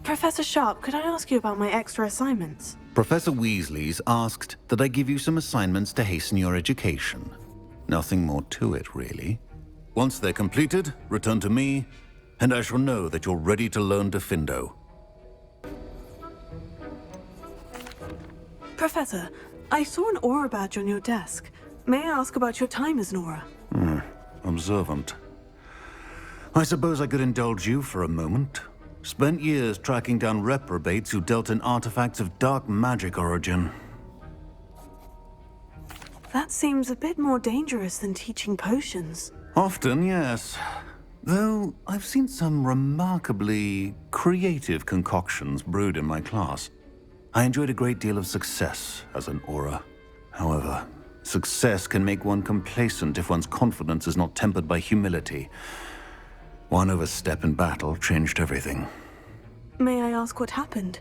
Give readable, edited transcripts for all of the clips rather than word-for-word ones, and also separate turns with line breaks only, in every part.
Professor Sharp, could I ask you about my extra assignments?
Professor Weasley's asked that I give you some assignments to hasten your education. Nothing more to it, really. Once they're completed, return to me, and I shall know that you're ready to learn Diffindo.
Professor, I saw an aura badge on your desk. May I ask about your time as an aura?
Observant. I suppose I could indulge you for a moment. Spent years tracking down reprobates who dealt in artifacts of dark magic origin.
That seems a bit more dangerous than teaching potions.
Often, yes. Though I've seen some remarkably creative concoctions brewed in my class. I enjoyed a great deal of success as an aura. However, success can make one complacent if one's confidence is not tempered by humility. One overstep in battle changed everything.
May I ask what happened?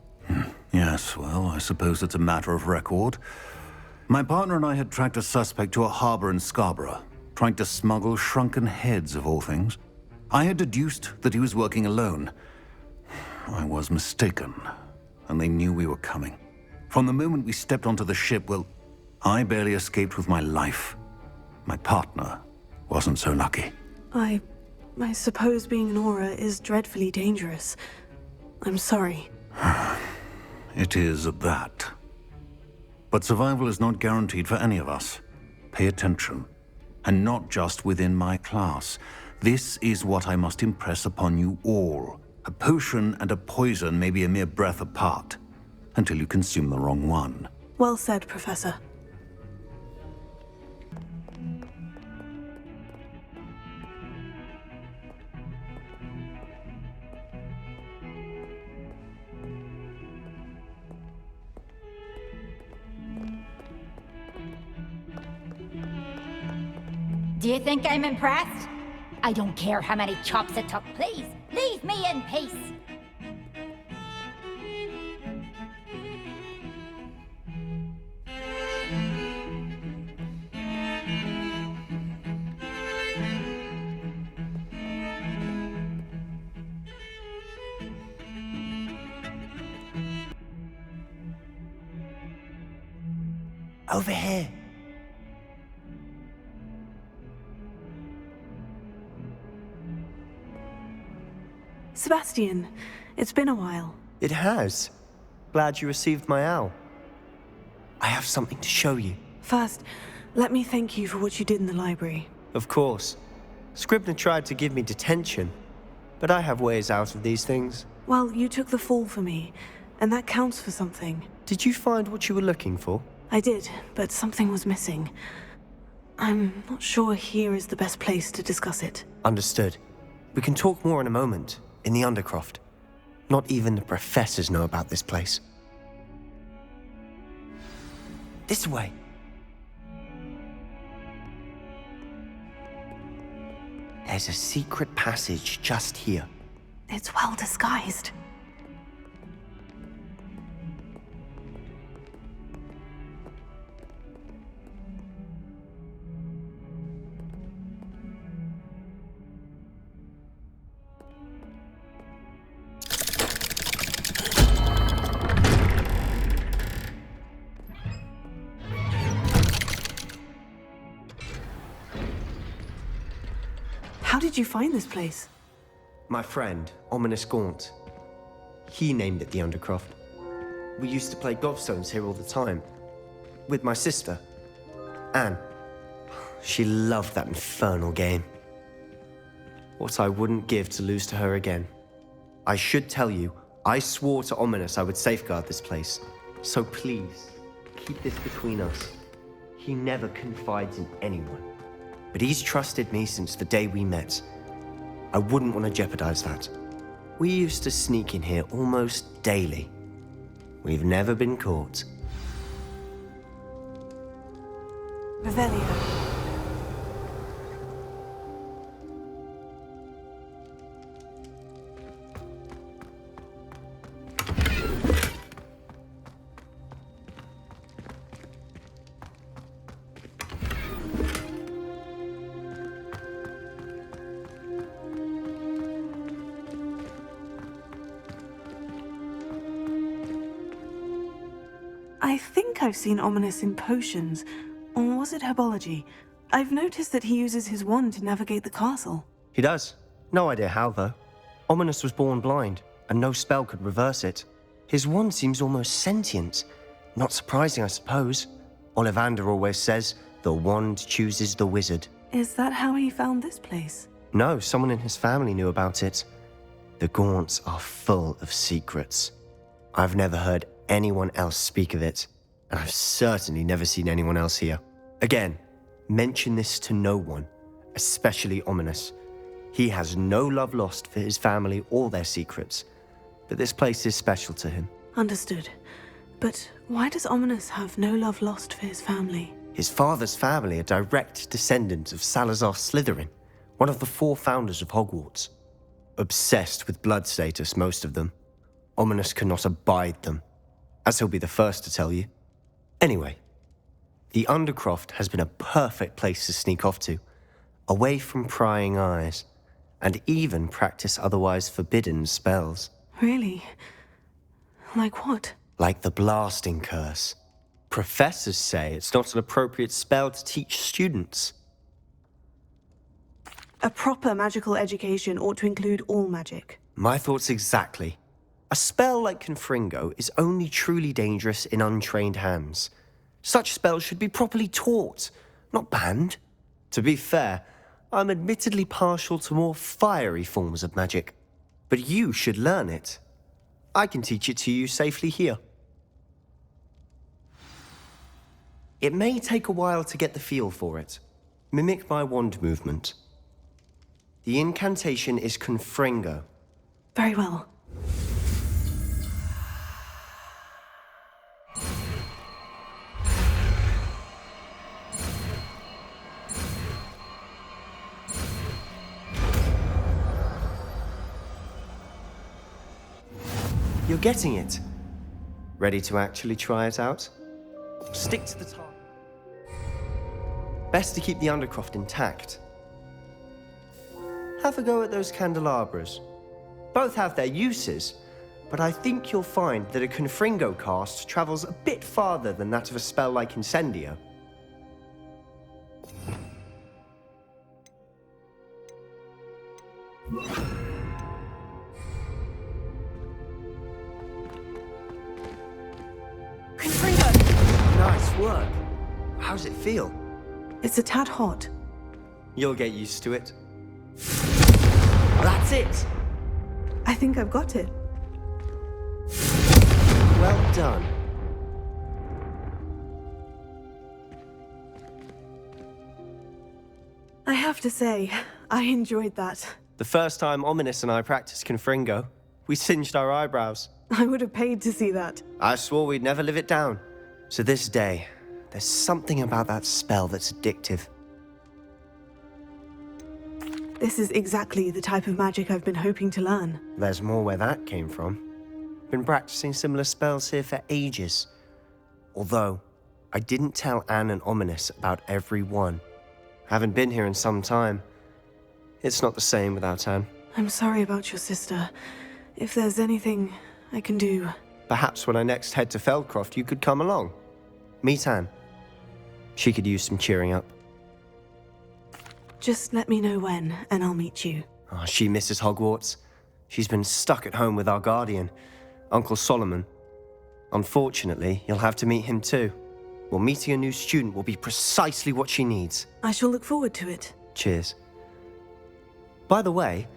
Yes, well, I suppose it's a matter of record. My partner and I had tracked a suspect to a harbor in Scarborough, trying to smuggle shrunken heads of all things. I had deduced that he was working alone. I was mistaken, and they knew we were coming. From the moment we stepped onto the ship, well, I barely escaped with my life. My partner wasn't so lucky.
I suppose being an aura is dreadfully dangerous. I'm sorry.
It is at that. But survival is not guaranteed for any of us. Pay attention. And not just within my class. This is what I must impress upon you all. A potion and a poison may be a mere breath apart, until you consume the wrong one.
Well said, Professor.
Do you think I'm impressed? I don't care how many chops it took, please. Leave me in peace.
Over here.
Sebastian, it's been a while.
It has. Glad you received my owl. I have something to show you.
First, let me thank you for what you did in the library.
Of course. Scribner tried to give me detention, but I have ways out of these things.
Well, you took the fall for me, and that counts for something.
Did you find what you were looking for?
I did, but something was missing. I'm not sure here is the best place to discuss it.
Understood. We can talk more in a moment, in the Undercroft. Not even the professors know about this place. This way. There's a secret passage just here.
It's well disguised. How did you find this place?
My friend, Ominous Gaunt. He named it the Undercroft. We used to play gobstones here all the time. With my sister, Anne. She loved that infernal game. What I wouldn't give to lose to her again. I should tell you, I swore to Ominous I would safeguard this place. So please, keep this between us. He never confides in anyone. But he's trusted me since the day we met. I wouldn't want to jeopardize that. We used to sneak in here almost daily. We've never been caught.
Revelio. think I've seen Ominous in potions. Or was it herbology? I've noticed that he uses his wand to navigate the castle.
He does. No idea how, though. Ominous was born blind, and no spell could reverse it. His wand seems almost sentient. Not surprising, I suppose. Ollivander always says, the wand chooses the wizard.
Is that how he found this place?
No, someone in his family knew about it. The Gaunts are full of secrets. I've never heard anyone else speak of it, and I've certainly never seen anyone else here. Again, mention this to no one, especially Ominous. He has no love lost for his family or their secrets, but this place is special to him.
Understood. But why does Ominous have no love lost for his family?
His father's family are direct descendants of Salazar Slytherin, one of the 4 founders of Hogwarts. Obsessed with blood status, most of them. Ominous cannot abide them, as he'll be the first to tell you. Anyway, the Undercroft has been a perfect place to sneak off to, away from prying eyes, and even practice otherwise forbidden spells.
Really? Like what?
Like the blasting curse. Professors say it's not an appropriate spell to teach students.
A proper magical education ought to include all magic.
My thoughts exactly. A spell like Confringo is only truly dangerous in untrained hands. Such spells should be properly taught, not banned. To be fair, I'm admittedly partial to more fiery forms of magic. But you should learn it. I can teach it to you safely here. It may take a while to get the feel for it. Mimic my wand movement. The incantation is Confringo.
Very well.
You're getting it. Ready to actually try it out? Stick to the target. Best to keep the Undercroft intact. Have a go at those candelabras. Both have their uses, but I think you'll find that a Confringo cast travels a bit farther than that of a spell like Incendio. Nice work. How's it feel?
It's a tad hot.
You'll get used to it. That's it!
I think I've got it.
Well done.
I have to say, I enjoyed that.
The first time Ominous and I practiced Confringo, we singed our eyebrows.
I would have paid to see that.
I swore we'd never live it down. To this day, there's something about that spell that's addictive.
This is exactly the type of magic I've been hoping to learn.
There's more where that came from. Been practicing similar spells here for ages. Although, I didn't tell Anne and Ominous about every one. Haven't been here in some time. It's not the same without Anne.
I'm sorry about your sister. If there's anything I can do...
Perhaps when I next head to Feldcroft, you could come along. Meet Anne. She could use some cheering up.
Just let me know when, and I'll meet you.
Oh, she misses Hogwarts. She's been stuck at home with our guardian, Uncle Solomon. Unfortunately, you'll have to meet him too. Well, meeting a new student will be precisely what she needs.
I shall look forward to it.
Cheers. By the way,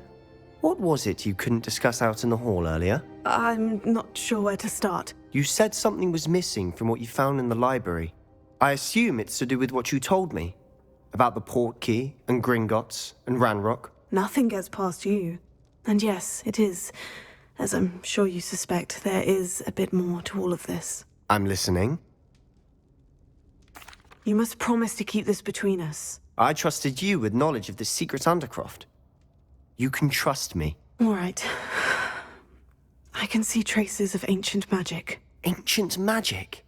what was it you couldn't discuss out in the hall earlier?
I'm not sure where to start.
You said something was missing from what you found in the library. I assume it's to do with what you told me. About the Portkey, and Gringotts, and Ranrock.
Nothing gets past you. And yes, it is. As I'm sure you suspect, there is a bit more to all of this.
I'm listening.
You must promise to keep this between us.
I trusted you with knowledge of the secret Undercroft. You can trust me.
All right. I can see traces of ancient magic.
Ancient magic?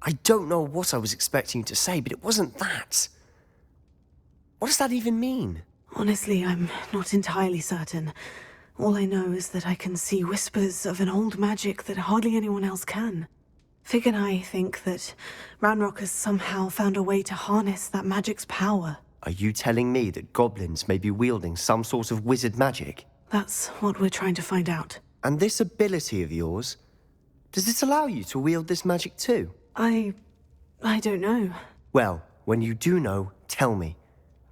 I don't know what I was expecting you to say, but it wasn't that. What does that even mean?
Honestly, I'm not entirely certain. All I know is that I can see whispers of an old magic that hardly anyone else can. Fig and I think that Ranrock has somehow found a way to harness that magic's power.
Are you telling me that goblins may be wielding some sort of wizard magic?
That's what we're trying to find out.
And this ability of yours, does it allow you to wield this magic too?
I don't know.
Well, when you do know, tell me.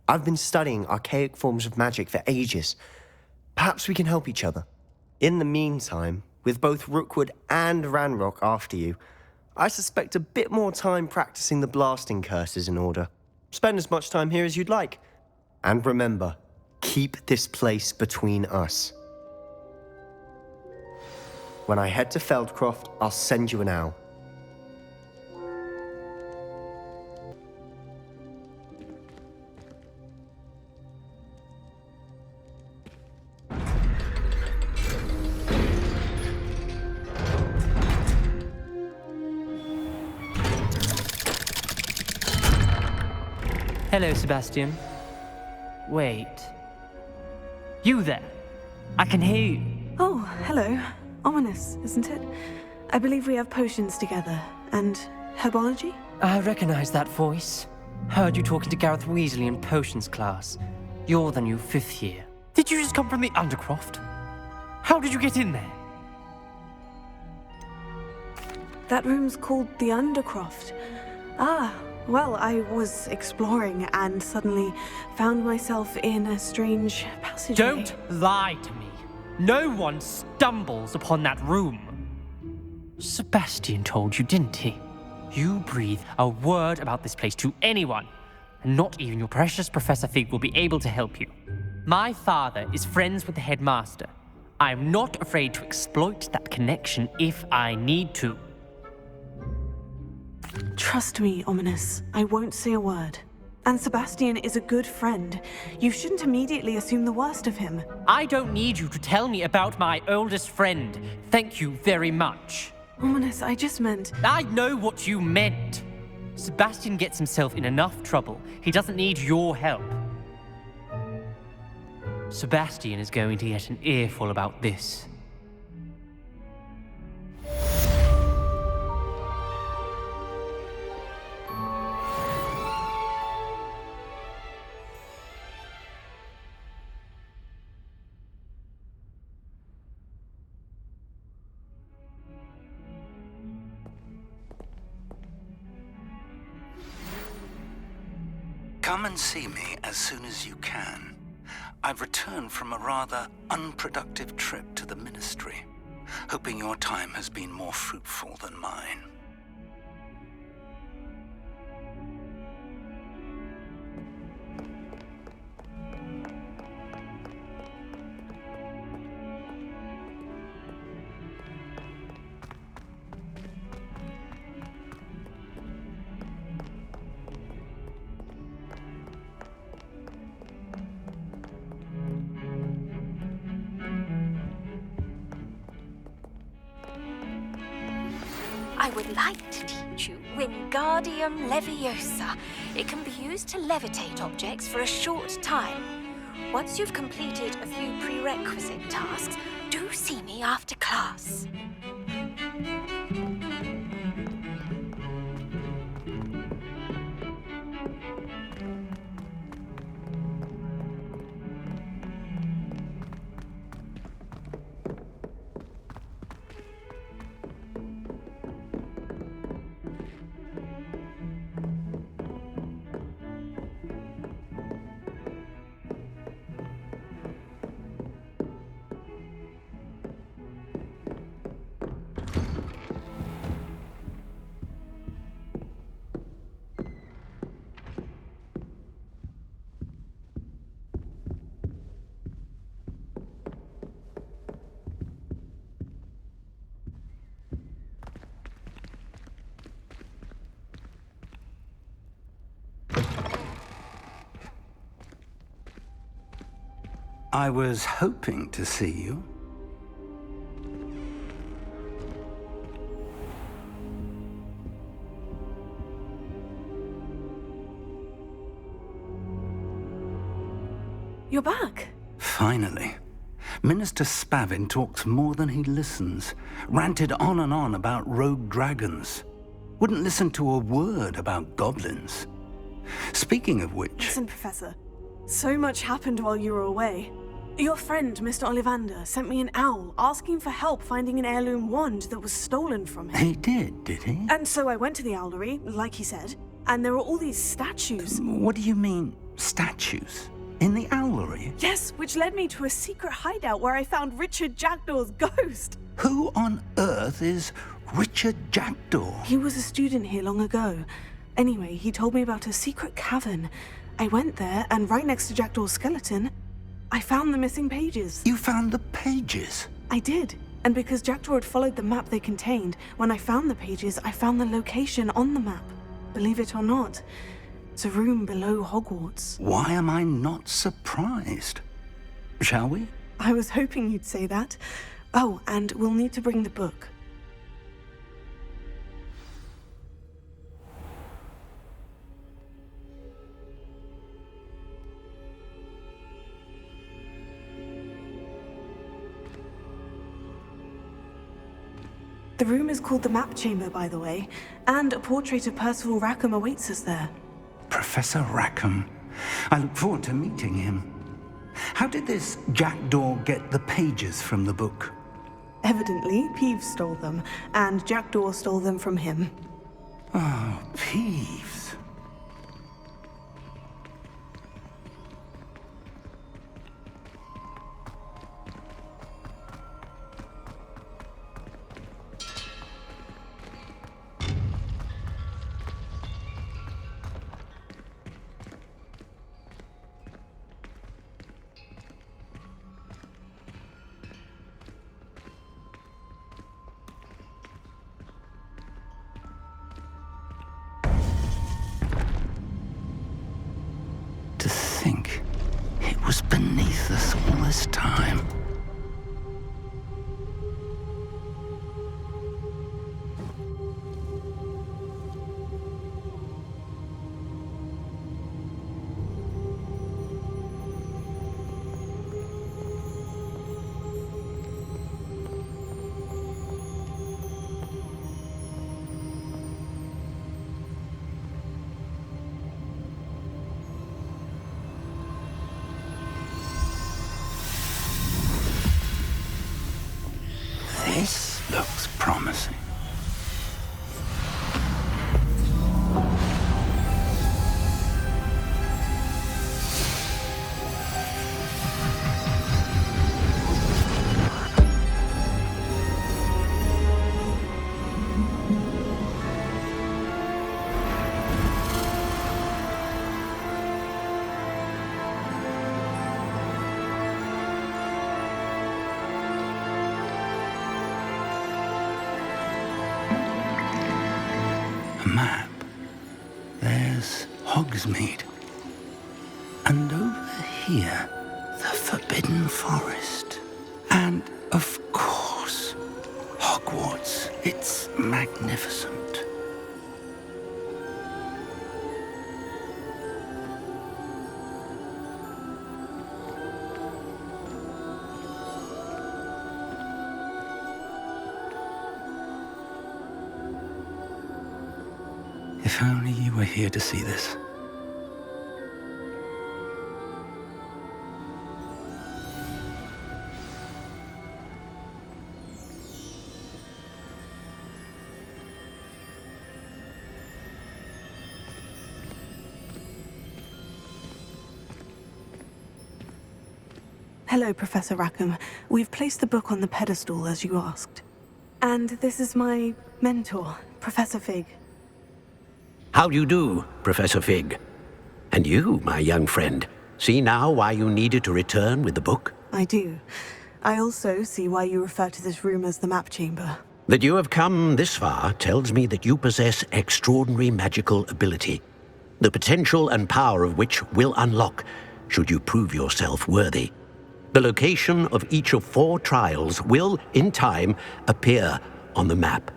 I've been studying archaic forms of magic for ages. Perhaps we can help each other. In the meantime, with both Rookwood and Ranrock after you, I suspect a bit more time practicing the blasting curse is in order. Spend as much time here as you'd like. And remember, keep this place between us. When I head to Feldcroft, I'll send you an owl.
Hello, Sebastian. Wait. You there? I can hear you.
Oh, hello. Ominous, isn't it? I believe we have potions together. And herbology?
I recognize that voice. Heard you talking to Gareth Weasley in potions class. You're the new 5th year. Did you just come from the Undercroft? How did you get in there?
That room's called the Undercroft. Ah, well, I was exploring and suddenly found myself in a strange passageway.
Don't lie to me. No one stumbles upon that room. Sebastian told you, didn't he? You breathe a word about this place to anyone, and not even your precious Professor Fig will be able to help you. My father is friends with the headmaster. I am not afraid to exploit that connection if I need to.
Trust me, Ominous. I won't say a word. And Sebastian is a good friend. You shouldn't immediately assume the worst of him.
I don't need you to tell me about my oldest friend. Thank you very much.
Ominous, I just meant...
I know what you meant. Sebastian gets himself in enough trouble. He doesn't need your help. Sebastian is going to get an earful about this.
Come and see me as soon as you can. I've returned from a rather unproductive trip to the Ministry, hoping your time has been more fruitful than mine.
I would like to teach you Wingardium Leviosa. It can be used to levitate objects for a short time. Once you've completed a few prerequisite tasks, do see me after class.
I was hoping to see you.
You're back.
Finally. Minister Spavin talks more than he listens, ranted on and on about rogue dragons. Wouldn't listen to a word about goblins. Speaking of which...
Listen, Professor. So much happened while you were away. Your friend, Mr. Ollivander, sent me an owl asking for help finding an heirloom wand that was stolen from him.
He did he?
And so I went to the owlery, like he said, and there were all these statues.
What do you mean, statues? In the owlery?
Yes, which led me to a secret hideout where I found Richard Jackdaw's ghost.
Who on earth is Richard Jackdaw?
He was a student here long ago. Anyway, he told me about a secret cavern. I went there, and right next to Jackdaw's skeleton, I found the missing pages.
You found the pages?
I did. And because Jackdaw had followed the map they contained, when I found the pages, I found the location on the map. Believe it or not, it's a room below Hogwarts.
Why am I not surprised? Shall we?
I was hoping you'd say that. Oh, and we'll need to bring the book. The room is called the Map Chamber, by the way, and a portrait of Percival Rackham awaits us there.
Professor Rackham. I look forward to meeting him. How did this Jackdaw get the pages from the book?
Evidently, Peeves stole them, and Jackdaw stole them from him.
Oh, Peeves. To think it was beneath us all this time. This looks promising. Map. There's Hogsmeade. And over here, the Forbidden Forest. And, of course, Hogwarts. It's magnificent. If only you were here to see this.
Hello, Professor Rackham. We've placed the book on the pedestal, as you asked. And this is my mentor, Professor Fig.
How do you do, Professor Fig? And you, my young friend, see now why you needed to return with the book?
I do. I also see why you refer to this room as the Map Chamber.
That you have come this far tells me that you possess extraordinary magical ability, the potential and power of which will unlock should you prove yourself worthy. The location of each of 4 trials will, in time, appear on the map.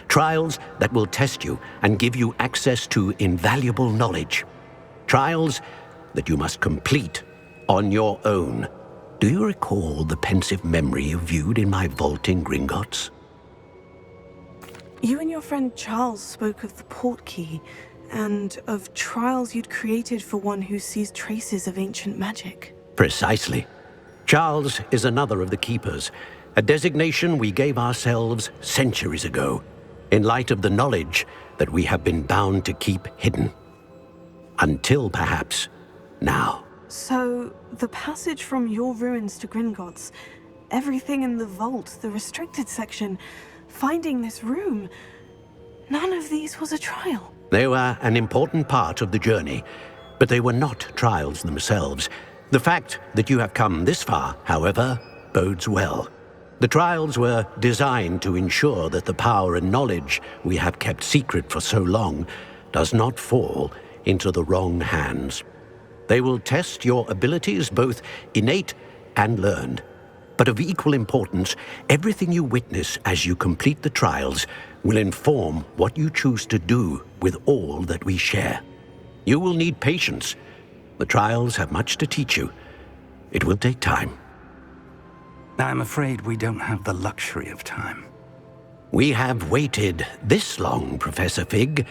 Trials that will test you and give you access to invaluable knowledge. Trials that you must complete on your own. Do you recall the pensive memory you viewed in my vault in Gringotts?
You and your friend Charles spoke of the portkey, and of trials you'd created for one who sees traces of ancient magic.
Precisely. Charles is another of the Keepers, a designation we gave ourselves centuries ago, in light of the knowledge that we have been bound to keep hidden. Until, perhaps, now.
So, the passage from your ruins to Gringotts, everything in the vault, the restricted section, finding this room, none of these was a trial.
They were an important part of the journey, but they were not trials themselves. The fact that you have come this far, however, bodes well. The trials were designed to ensure that the power and knowledge we have kept secret for so long does not fall into the wrong hands. They will test your abilities, both innate and learned. But of equal importance, everything you witness as you complete the trials will inform what you choose to do with all that we share. You will need patience. The trials have much to teach you. It will take time.
I'm afraid we don't have the luxury of time.
We have waited this long, Professor Fig.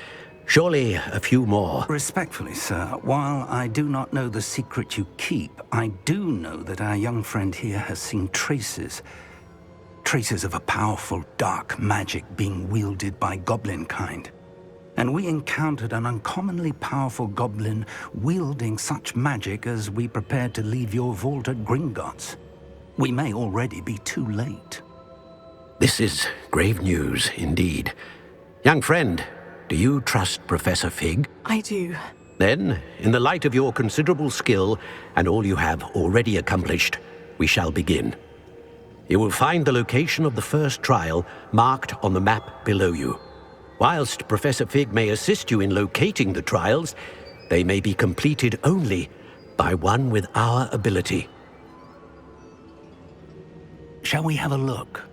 Surely a few more.
Respectfully, sir, while I do not know the secret you keep, I do know that our young friend here has seen traces of a powerful dark magic being wielded by goblin kind. And we encountered an uncommonly powerful goblin wielding such magic as we prepared to leave your vault at Gringotts. We may already be too late.
This is grave news indeed. Young friend, do you trust Professor Fig?
I do.
Then, in the light of your considerable skill and all you have already accomplished, we shall begin. You will find the location of the first trial marked on the map below you. Whilst Professor Fig may assist you in locating the trials, they may be completed only by one with our ability.
Shall we have a look?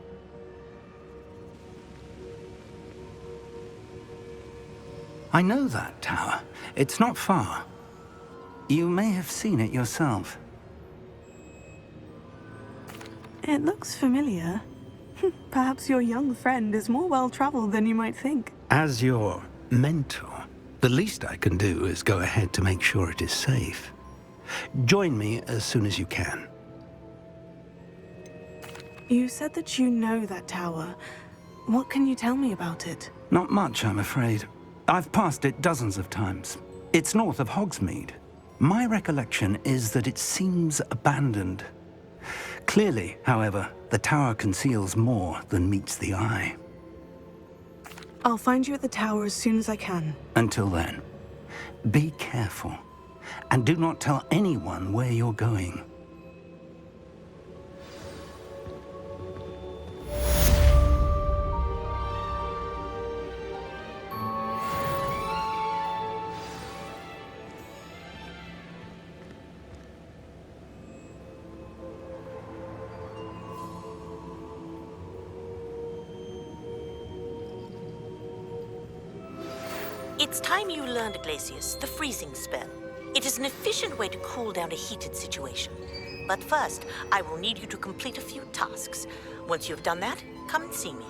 I know that tower. It's not far. You may have seen it yourself.
It looks familiar. Perhaps your young friend is more well-traveled than you might think.
As your mentor, the least I can do is go ahead to make sure it is safe. Join me as soon as you can.
You said that you know that tower. What can you tell me about it?
Not much, I'm afraid. I've passed it dozens of times. It's north of Hogsmeade. My recollection is that it seems abandoned. Clearly, however, the tower conceals more than meets the eye.
I'll find you at the tower as soon as I can.
Until then, be careful, and do not tell anyone where you're going.
It's time you learned, Glacius, the freezing spell. It is an efficient way to cool down a heated situation. But first, I will need you to complete a few tasks. Once you've done that, come and see me.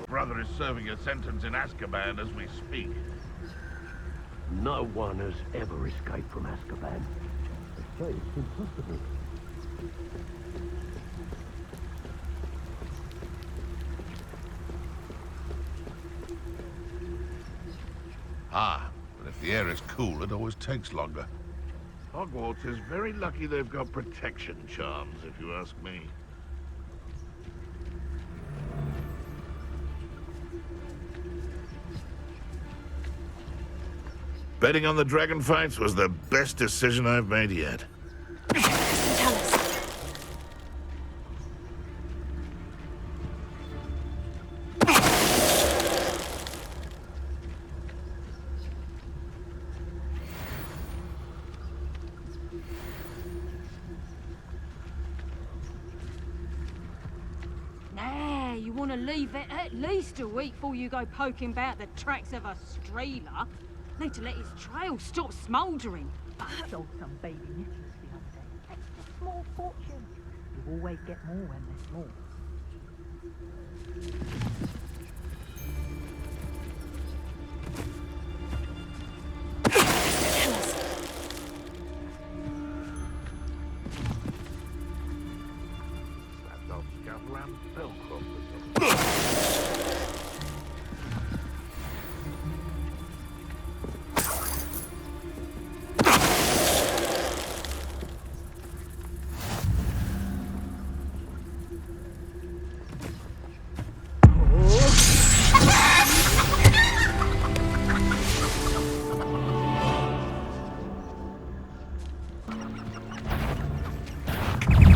Brother is serving a sentence in Azkaban as we speak.
No one has ever escaped from Azkaban. They say it's impossible.
Ah, but if the air is cool, it always takes longer. Hogwarts is very lucky they've got protection charms, if you ask me. Betting on the dragon fights was the best decision I've made yet.
Tell us.
Nah, you want
want to leave it at least a week before you go poking about the tracks of a streeler. Need to let his trail stop smouldering. I sold some baby nipples the other day. Extra small fortune. You always get more when they're small.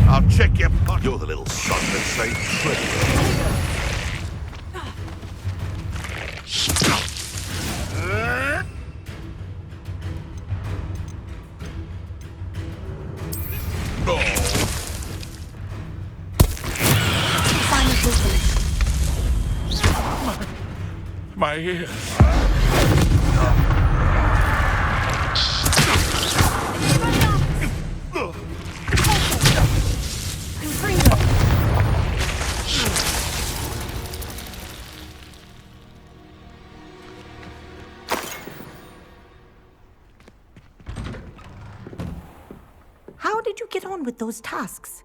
I'll check your pocket. You're the little son that saved Freddy. My ears.
How did you get on with those tasks?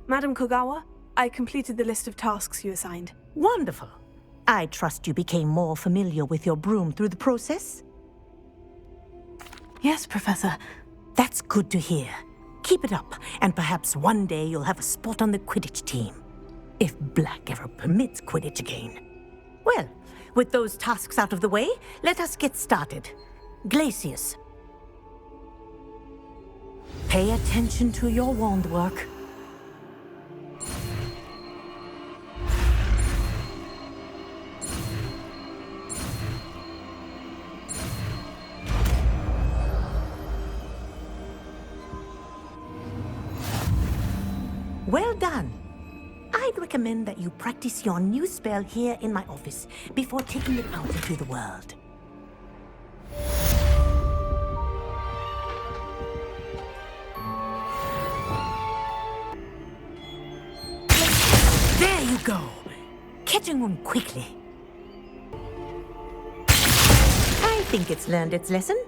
Madam Kogawa, I completed the list of tasks you assigned.
Wonderful. I trust you became more familiar with your broom through the process?
Yes, Professor.
That's good to hear. Keep it up, and perhaps one day you'll have a spot on the Quidditch team. If Black ever permits Quidditch again. Well, with those tasks out of the way, let us get started. Glacius. Pay attention to your wand work. Well done. I'd recommend that you practice your new spell here in my office before taking it out into the world. There you go. Catching on quickly. I think it's learned its lesson,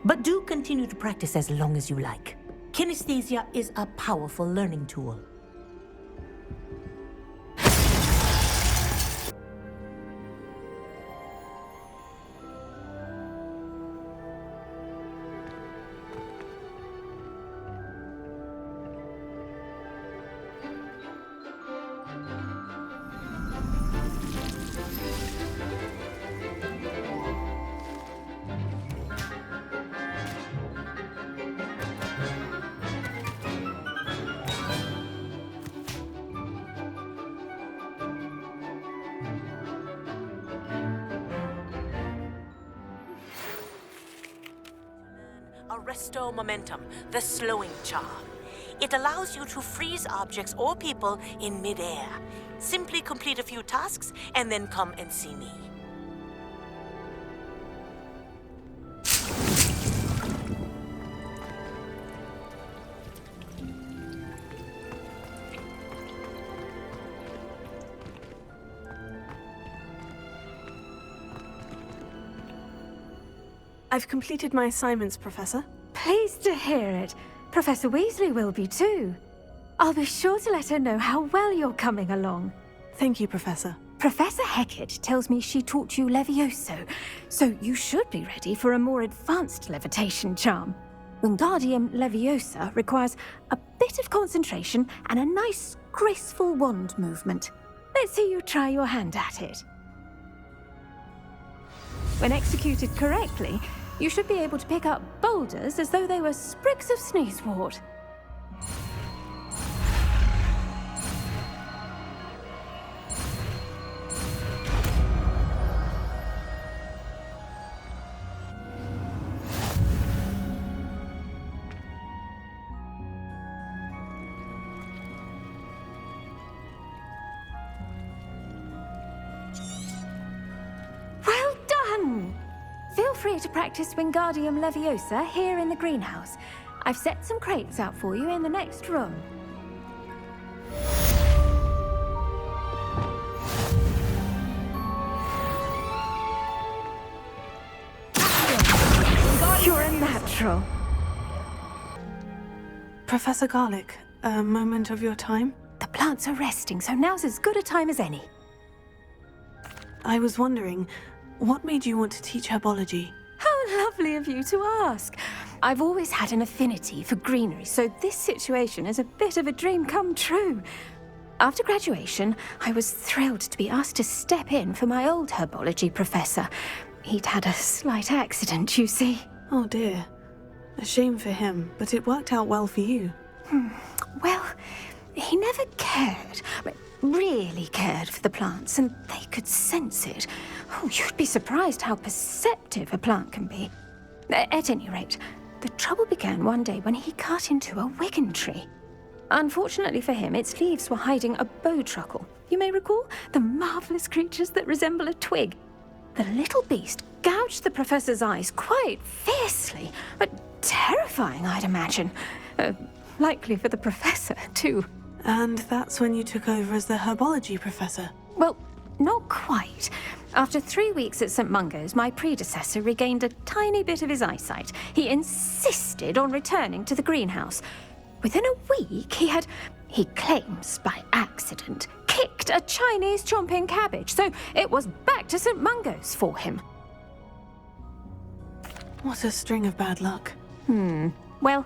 but do continue to practice as long as you like. Kinesthesia is a powerful learning tool. Arresto Momentum, the slowing charm. It allows you to freeze objects or people in midair. Simply complete a few tasks and then come and see me.
I've completed my assignments, Professor.
Pleased to hear it. Professor Weasley will be too. I'll be sure to let her know how well you're coming along.
Thank you, Professor.
Professor Hecat tells me she taught you Levioso, so you should be ready for a more advanced levitation charm. Wingardium Leviosa requires a bit of concentration and a nice graceful wand movement. Let's see you try your hand at it. When executed correctly, you should be able to pick up boulders as though they were sprigs of sneezewort. Feel free to practice Wingardium Leviosa here in the greenhouse. I've set some crates out for you in the next room. You're a natural.
Professor Garlic, a moment of your time?
The plants are resting, so now's as good a time as any.
I was wondering, what made you want to teach herbology?
How lovely of you to ask. I've always had an affinity for greenery, so this situation is a bit of a dream come true. After graduation, I was thrilled to be asked to step in for my old herbology professor. He'd had a slight accident, you see.
Oh dear. A shame for him, but it worked out well for you.
Well, he never cared. Really cared for the plants, and they could sense it. Oh, you'd be surprised how perceptive a plant can be. At any rate, the trouble began one day when he cut into a wigan tree. Unfortunately for him, its leaves were hiding a bowtruckle. You may recall the marvelous creatures that resemble a twig. The little beast gouged the professor's eyes quite fiercely. Terrifying, I'd imagine. Likely for the professor, too.
And that's when you took over as the herbology professor?
Well, not quite. After 3 weeks at St. Mungo's, my predecessor regained a tiny bit of his eyesight. He insisted on returning to the greenhouse. Within a week, he claims by accident, kicked a Chinese chomping cabbage, so it was back to St. Mungo's for him.
What a string of bad luck.
Well,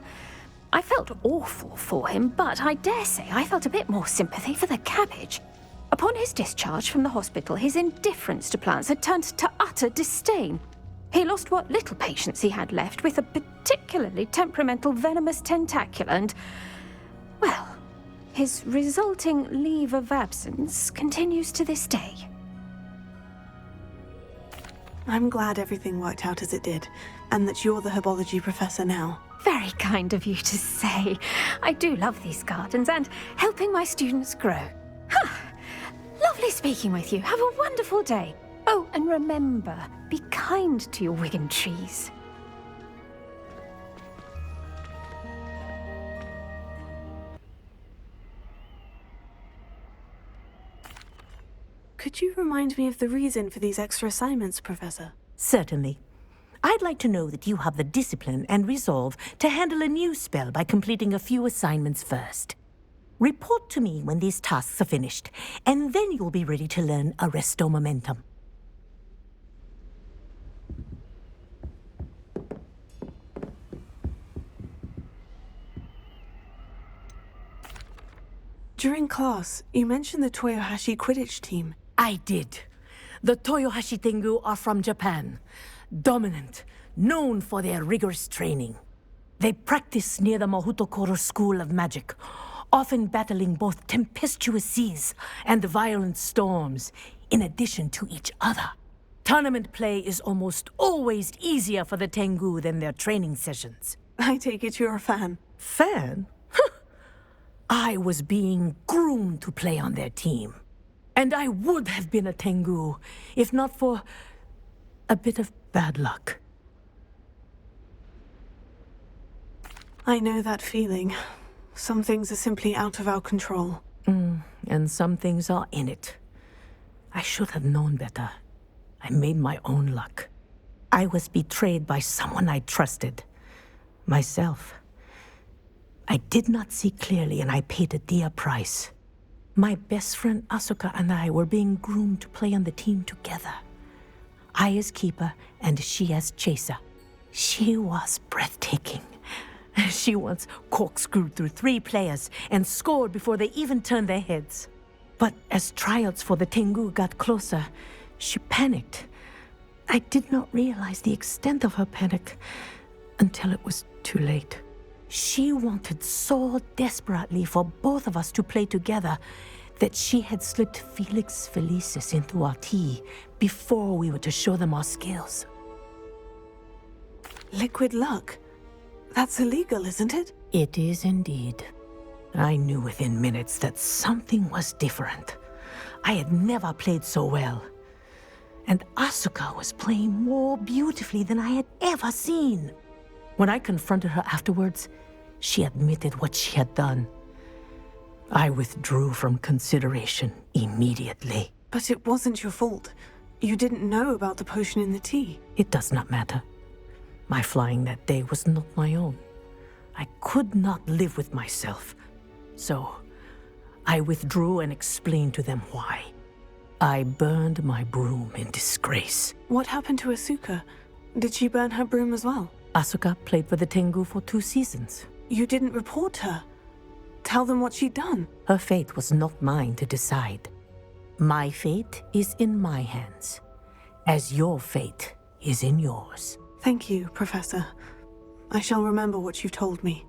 I felt awful for him, but I dare say I felt a bit more sympathy for the cabbage. Upon his discharge from the hospital, his indifference to plants had turned to utter disdain. He lost what little patience he had left with a particularly temperamental venomous tentacula and, well, his resulting leave of absence continues to this day.
I'm glad everything worked out as it did, and that you're the herbology professor now.
Very kind of you to say. I do love these gardens and helping my students grow. Lovely speaking with you. Have a wonderful day. Oh, and remember, be kind to your wigan trees.
Could you remind me of the reason for these extra assignments, Professor?
Certainly. I'd like to know that you have the discipline and resolve to handle a new spell by completing a few assignments first. Report to me when these tasks are finished, and then you'll be ready to learn Arresto Momentum.
During class, you mentioned the Toyohashi Quidditch team.
I did. The Toyohashi Tengu are from Japan. Dominant, known for their rigorous training. They practice near the Mahutokoro School of Magic, often battling both tempestuous seas and violent storms, in addition to each other. Tournament play is almost always easier for the Tengu than their training sessions.
I take it you're a fan.
Fan? I was being groomed to play on their team. And I would have been a Tengu, if not for a bit of bad luck.
I know that feeling. Some things are simply out of our control.
And some things are in it. I should have known better. I made my own luck. I was betrayed by someone I trusted. Myself. I did not see clearly, and I paid a dear price. My best friend Asuka and I were being groomed to play on the team together. I as keeper, and she as chaser. She was breathtaking. She once corkscrewed through 3 players and scored before they even turned their heads. But as tryouts for the Tengu got closer, she panicked. I did not realize the extent of her panic until it was too late. She wanted so desperately for both of us to play together that she had slipped Felix Felicis into our tea before we were to show them our skills.
Liquid luck? That's illegal, isn't it?
It is indeed. I knew within minutes that something was different. I had never played so well. And Asuka was playing more beautifully than I had ever seen. When I confronted her afterwards, she admitted what she had done. I withdrew from consideration immediately.
But it wasn't your fault. You didn't know about the potion in the tea.
It does not matter. My flying that day was not my own. I could not live with myself. So, I withdrew and explained to them why. I burned my broom in disgrace.
What happened to Asuka? Did she burn her broom as well?
Asuka played for the Tengu for 2 seasons.
You didn't report her. Tell them what she'd done.
Her fate was not mine to decide. My fate is in my hands, as your fate is in yours.
Thank you, Professor. I shall remember what you've told me.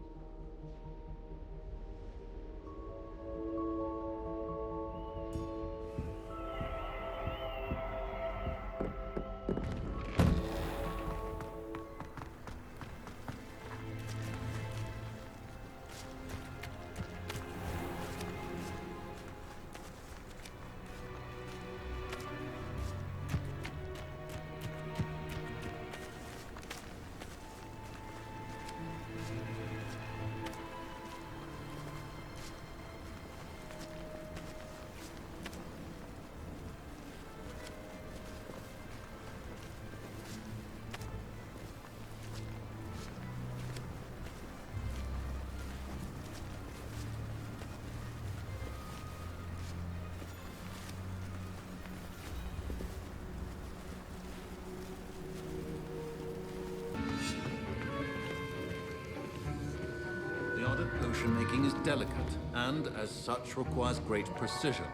The art of potion making is delicate, and as such requires great precision.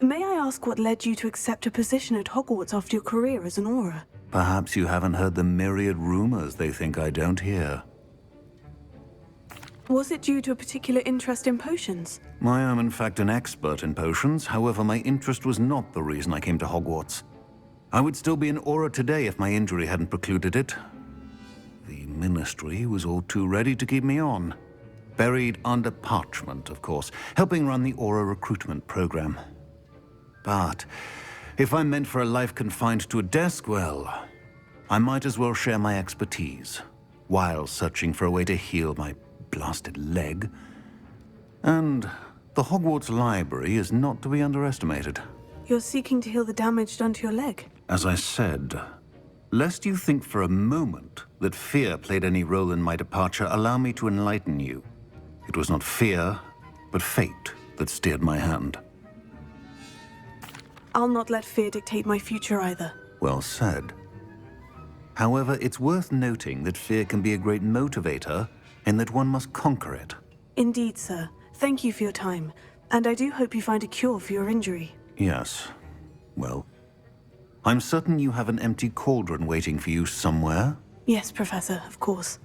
May I ask what led you to accept a position at Hogwarts after your career as an Auror?
Perhaps you haven't heard the myriad rumors they think I don't hear.
Was it due to a particular interest in potions?
I am in fact an expert in potions, however my interest was not the reason I came to Hogwarts. I would still be an Auror today if my injury hadn't precluded it. The Ministry was all too ready to keep me on. Buried under parchment, of course, helping run the Auror recruitment program. But if I'm meant for a life confined to a desk, well, I might as well share my expertise, while searching for a way to heal my blasted leg. And the Hogwarts Library is not to be underestimated.
You're seeking to heal the damage done to your leg?
As I said, lest you think for a moment that fear played any role in my departure, allow me to enlighten you. It was not fear, but fate that steered my hand.
I'll not let fear dictate my future either.
Well said. However, it's worth noting that fear can be a great motivator, in that one must conquer it.
Indeed, sir. Thank you for your time, and I do hope you find a cure for your injury.
Yes. Well, I'm certain you have an empty cauldron waiting for you somewhere.
Yes, Professor, of course.